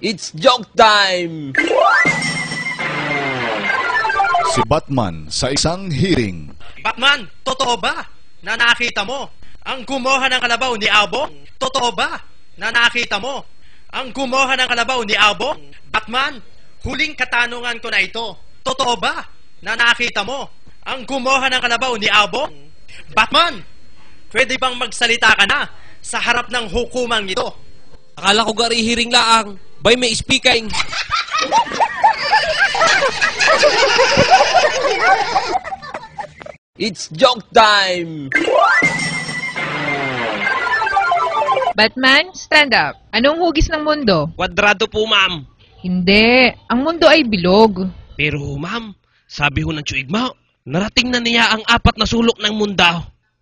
It's joke time! Si Batman sa isang hearing. Batman, totoo ba na nakita mo ang kumuha ng kalabaw ni Abo? Totoo ba na nakita mo ang kumuha ng kalabaw ni Abo? Batman, huling katanungan ko na ito. Totoo ba na nakita mo ang kumuha ng kalabaw ni Abo? Batman, pwede bang magsalita ka na sa harap ng hukumang ito? Akala ko gari hearing laang. Bay may speaking. It's joke time! Batman, stand up. Anong hugis ng mundo? Kwadrado po, ma'am. Hindi. Ang mundo ay bilog. Pero, ma'am, sabi ho ng tsuig mo, narating na niya ang 4 na sulok ng mundo.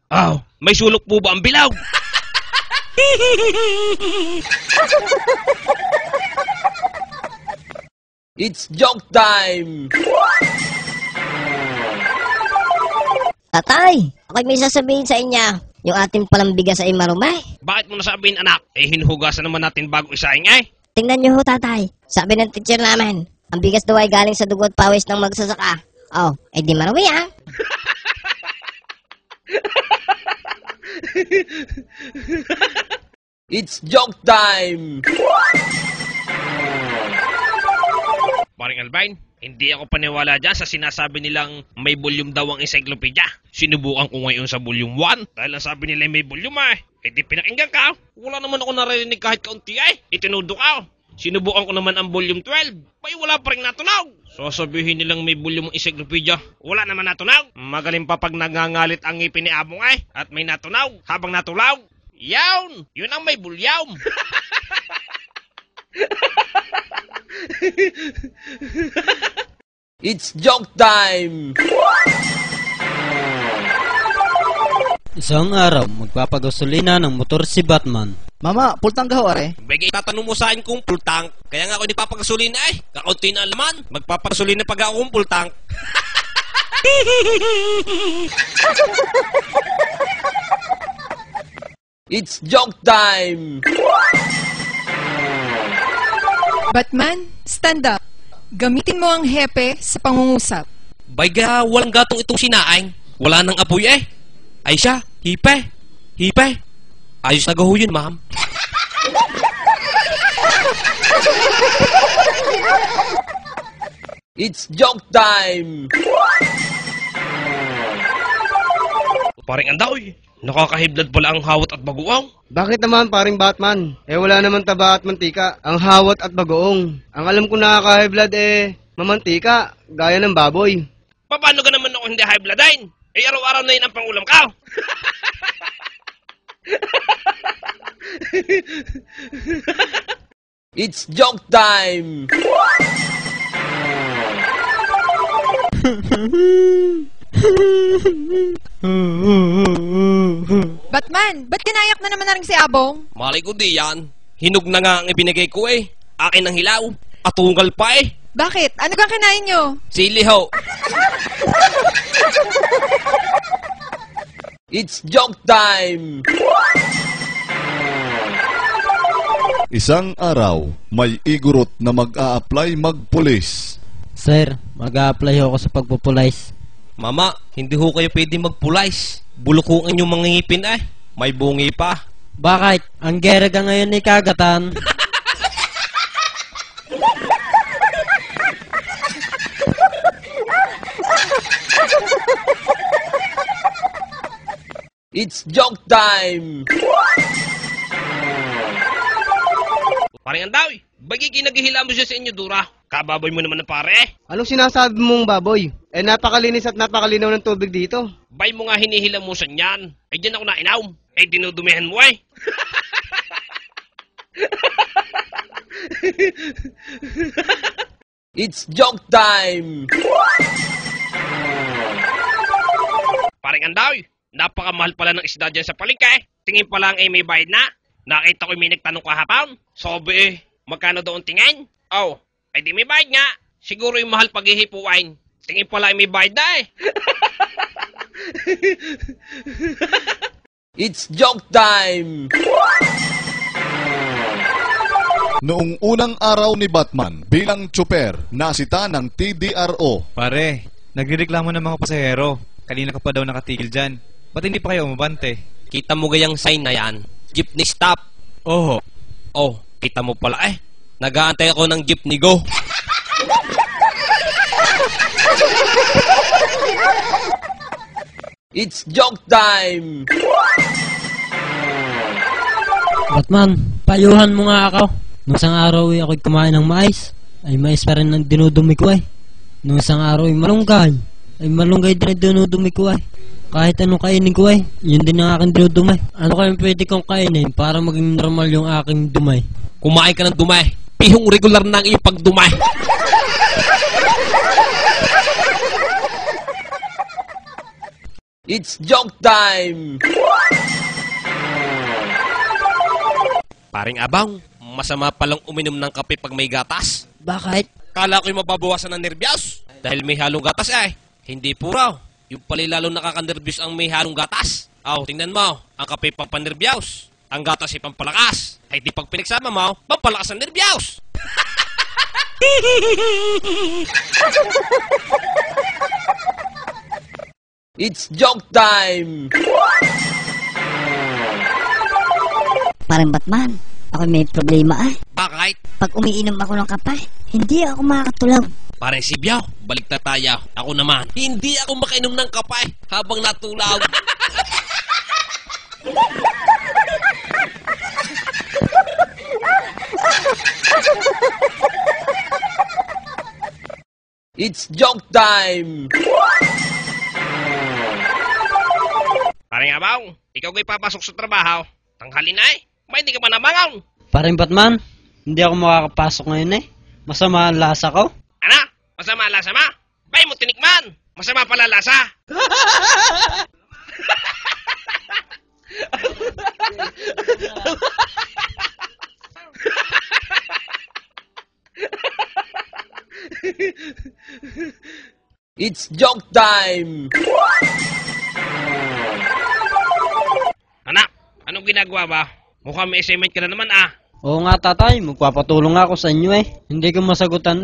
Oh, may sulok po ba ang bilog? It's joke time! Tatay, ako'y may sasabihin sa inyo. Yung ating palang bigas ay marumay. Bakit mo nasabihin, anak? Eh, hinuhugasan naman natin bago isaing eh. Tingnan niyo ho, tatay. Sabi ng teacher namin, ang bigas daw ay galing sa dugo't pawis ng magsasaka. Oh, eh di marumi ah. It's joke time! Paring Albine, hindi ako paniwala dyan sa sinasabi nilang may volume daw ang encyclopedia. Sinubukan ko ngayon sa volume 1 dahil ang sabi nila may volume eh. Eh di pinakinggan ka. Wala naman ako narinig kahit kaunti eh. Itinudo ka. Sinubukan ko naman ang volume 12. Bay wala pa rin natunaw. Sasabihin nilang may volume ang encyclopedia. Wala naman natunaw. Magaling pa pag nangangalit ang ngipin ni Abong eh. At may natunaw habang natulaw. Yawn! Yun ang may bulyawm. It's joke time! Isang araw, magpapagasolina ng motor si Batman. Mama, pultang gaho are. Bagay, tatanong mo sa akin kung full tank. Kaya nga ako nagpapagasolina eh. Kakaunti na laman. Magpapagasolina pag ako kung full tank. It's joke time! Batman, stand up. Gamitin mo ang hepe sa pangungusap. Bayga, walang gatong itong sinaing. Wala nang apoy eh. Ay siya, hipe. Hipe. Ayos na gaho yun, ma'am. It's joke time! Paring andaw eh. Nakakahiblad pala ang hawat at bagoong. Bakit naman paring Batman? Eh wala naman taba at mantika. Ang hawat at bagoong. Ang alam ko nakaka-high blood eh, mamantika, gaya ng baboy. Paano ka naman ako hindi high bloodine? Eh araw-araw na yun ang pangulam ka. It's joke time! Batman, ba't kinayak na naman na rin si Abong? Malay ko di yan. Hinog na nga ang ibinigay ko eh. Akin ang hilaw. Atungal pa eh. Bakit? Ano kang kinain nyo? Sili ho. It's joke time! Isang araw, may igurot na mag-a-apply magpulis. Sir, mag-a-apply ako sa pagpupulize. Mama, hindi ho kayo pwede magpulays. Bulok ho ang inyong mga ngipin eh. May bungi pa. Bakit? Ang gera ka ngayon ni Kagatan. It's joke time! Paring andaw eh. Bagay kinagihila mo siya sa inyo, Dura. Kababoy mo naman na pare. Anong sinasabi mong baboy? Eh napakalinis at napakalinaw ng tubig dito. Bay mo nga hinihilamusan yan. Eh dyan ako nainaw. Eh dinudumihan mo eh. It's joke time! Paring andaw eh. Napakamahal pala ng isda dyan sa palengke eh. Tingin pa lang eh may bayad na. Nakita ko may nagtanong kahapon. Sabi eh, magkano daw ang tingin? Oh, eh di may bayad nga. Siguro yung mahal paghihipuin. Tingin pala may bayad na eh. It's joke time! Noong unang araw ni Batman bilang tsuper, nasita ng TDRO. Pare, nagrereklamo ng mga pasahero. Kanina ka pa daw nakatigil dyan. Ba't hindi pa kayo umabante? Kita mo gayang sign na yan? Jeepney stop. Oho. Oh, kita mo pala nag-aantay ako ng jeepney go. It's joke time! Batman, payuhan mo nga ako. Nung isang araw ako'y kumain ng mais, ay mais pa rin ang dinudumi ko ay. Nung isang araw ay malunggay din ang dinudumi ko ay. Kahit anong kainin ko ay, yun din ang aking dinudumay. Ano kayang pwede kong kainin para maging normal yung aking dumay? Kumain ka ng dumay. Pihong regular na ang iyong pagdumay. It's joke time! Paring Abang, masama palang uminom ng kape pag may gatas. Bakit? Kala ko'y mababawasan ng nervyos. Dahil may halong gatas Hindi po raw. Yung pala lalong nakaka-nervyos ang may halong gatas. Tingnan mo. Ang kape pampanervyos. Ang gatas ay pampalakas. Ay di pag pinagsama mo, pampalakas ang nervyos. It's joke time! Parang Batman, ako may problema Bakit? Pag umiinom ako ng kape, hindi ako makakatulog. Pare Sibyaw, balik na tayo. Ako naman, hindi ako makainom ng kape habang natulaw. It's joke time! Paring Abang, ikaw kay papasok sa trabaho. Tanghali na May hindi ka pa nabangon. Parang Batman, hindi ako makakapasok ngayon Masama ang lasa ko. Ano? Masama ang lasa ma? Bay mo tinikman. Masama pala lasa. It's joke time! Anak, anong ginagawa ba? Mukhang may assignment ka na naman Oo nga tatay, magpapatulong ako sa inyo Hindi ko masagutan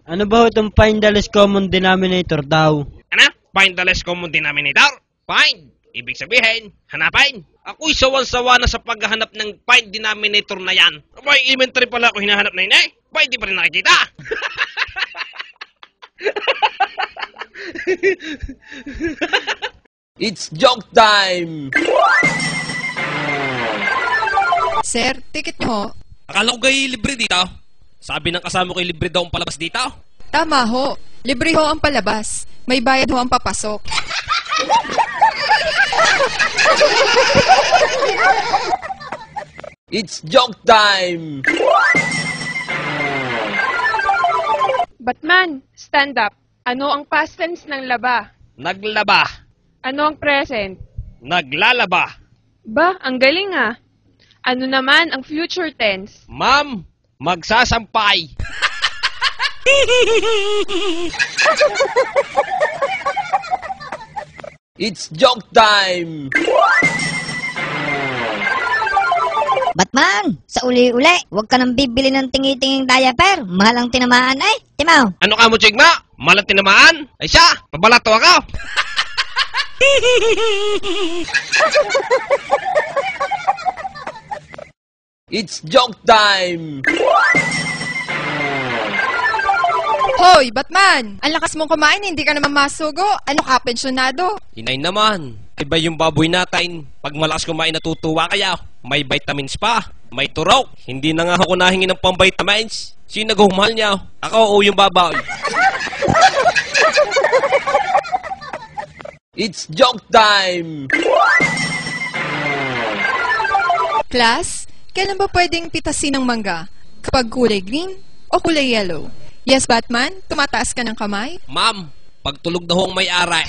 Ano ba itong find the least common denominator daw? Ano? Find the least common denominator? Find. Ibig sabihin, hanapin. Ako'y sawan-sawa na sa paghahanap ng find denominator na yan. Abay, elementary pala ako hinahanap na yun Abay, di pa rin nakikita. It's joke time! Sir, ticket nyo ho. Akala ko kayo libre dito. Sabi ng kasama ko libre daw ang palabas dito. Tama ho. Libre ho ang palabas. May bayad ho ang papasok. It's joke time! Batman, stand up. Ano ang past tense ng laba? Naglaba. Ano ang present? Naglalaba. Ba, ang galing Ano naman ang future tense? Ma'am, magsasampay. It's joke time! Batman, sa uli-uli, huwag ka nang bibili ng tingi-tinging diaper. Mahal ang tinamaan Timaw. Ano ka mo, Chigma? Malang tinamaan? Ay siya, pabalato ako. It's joke time! Hoy, Batman! Ang lakas mong kumain, hindi ka naman masugo. Ano ka, pensyonado? Inay naman. Iba yung baboy natin. Pag malakas kumain natutuwa kaya. May vitamins pa. May turok. Hindi na nga ako nahingi ng pang-vitamins. Sino nagumahal niya? Ako o yung baboy? It's joke time! Class, kailan ba pwedeng pitasin ng mangga? Kapag kulay green o kulay yellow? Yes, Batman? Tumataas ka ng kamay? Ma'am, pagtulog na ho ang may-ari.